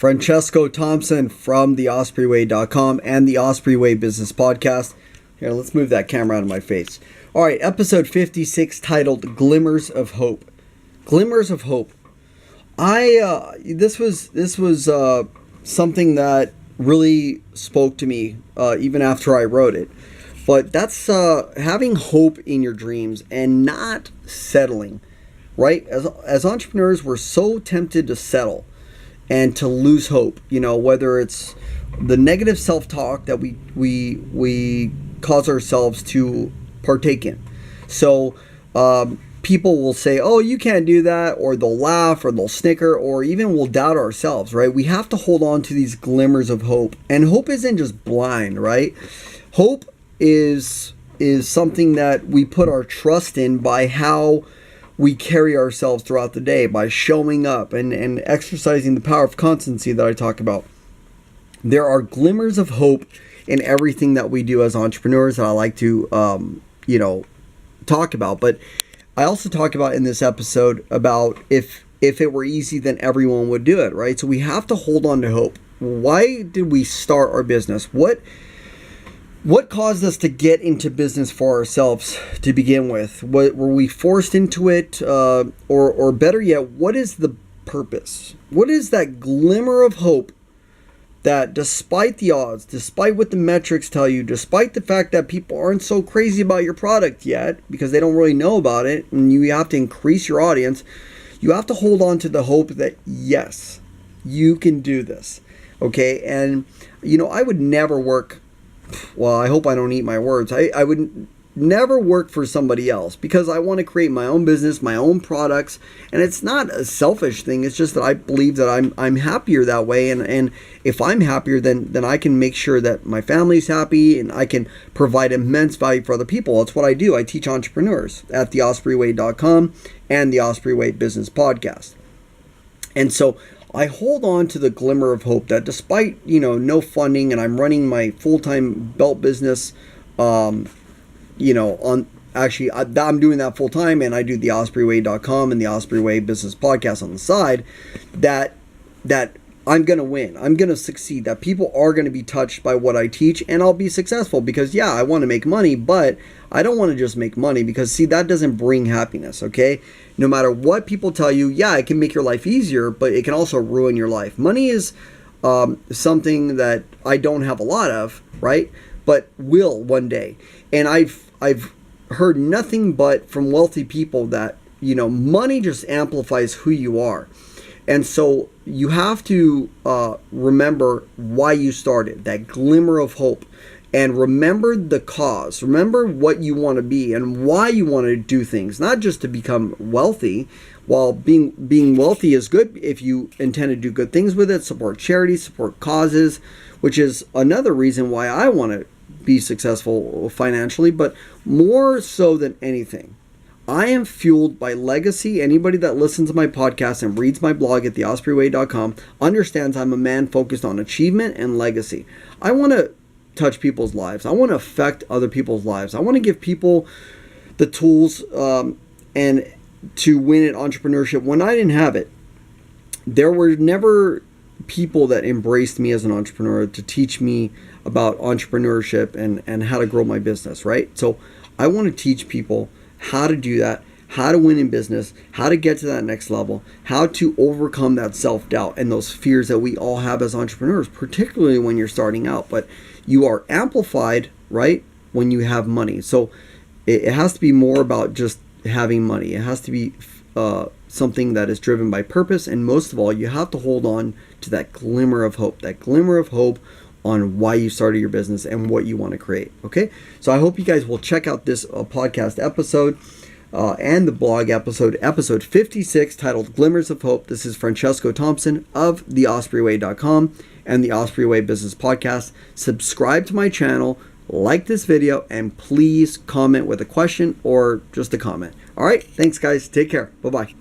Francesco Thompson from the ospreyway.com and the Osprey Way Business Podcast. Here, let's move that camera out of my face. All right, episode 56 titled Glimmers of Hope. Glimmers of Hope. This was something that really spoke to me even after I wrote it. But that's having hope in your dreams and not settling, right? As entrepreneurs, we're so tempted to settle and to lose hope. You know, whether it's the negative self-talk that we cause ourselves to partake in. So people will say, "Oh, you can't do that," or they'll laugh, or they'll snicker, or even we'll doubt ourselves. Right? We have to hold on to these glimmers of hope, and hope isn't just blind, right? Hope is something that we put our trust in by how we carry ourselves throughout the day, by showing up and exercising the power of constancy that I talk about. There are glimmers of hope in everything that we do as entrepreneurs that I like to talk about. But I also talk about in this episode about if it were easy, then everyone would do it, right? So we have to hold on to hope. Why did we start our business? What caused us to get into business for ourselves to begin with? Were we forced into it? Or better yet, what is the purpose? What is that glimmer of hope that despite the odds, despite what the metrics tell you, despite the fact that people aren't so crazy about your product yet because they don't really know about it, and you have to increase your audience, you have to hold on to the hope that, yes, you can do this, okay? And, I would never work... Well, I hope I don't eat my words. I would never work for somebody else because I want to create my own business, my own products, and it's not a selfish thing. It's just that I believe that I'm happier that way, and if I'm happier, then I can make sure that my family's happy and I can provide immense value for other people. That's what I do. I teach entrepreneurs at theospreyway.com and the Osprey Way Business Podcast. And so I hold on to the glimmer of hope that despite, no funding, and I'm running my full-time belt business, I'm doing that full-time, and I do the ospreyway.com and the Osprey Way Business Podcast on the side, that I'm going to win. I'm going to succeed, that people are going to be touched by what I teach, and I'll be successful because, yeah, I want to make money, but I don't want to just make money because, see, that doesn't bring happiness, okay? No matter what people tell you, yeah, it can make your life easier, but it can also ruin your life. Money is something that I don't have a lot of, right? But will one day. And I've heard nothing but from wealthy people that, money just amplifies who you are. And so you have to remember why you started, that glimmer of hope. And remember the cause. Remember what you want to be and why you want to do things. Not just to become wealthy. While being wealthy is good if you intend to do good things with it, support charities, support causes, which is another reason why I want to be successful financially. But more so than anything, I am fueled by legacy. Anybody that listens to my podcast and reads my blog at theospreyway.com understands I'm a man focused on achievement and legacy. I want to touch people's lives. I want to affect other people's lives. I want to give people the tools and to win at entrepreneurship. When I didn't have it, there were never people that embraced me as an entrepreneur to teach me about entrepreneurship and how to grow my business, right? So I want to teach people how to do that, how to win in business, how to get to that next level, how to overcome that self-doubt and those fears that we all have as entrepreneurs, particularly when you're starting out. But you are amplified, right, when you have money. So it has to be more about just having money. It has to be something that is driven by purpose. And most of all, you have to hold on to that glimmer of hope on why you started your business and what you want to create. Okay, so I hope you guys will check out this podcast episode and the blog episode 56 titled Glimmers of Hope. This is Francesco Thompson of theospreyway.com and the Osprey Way Business Podcast. Subscribe to my channel, like this video, and please comment with a question or just a comment. All right, thanks guys. Take care. Bye-bye.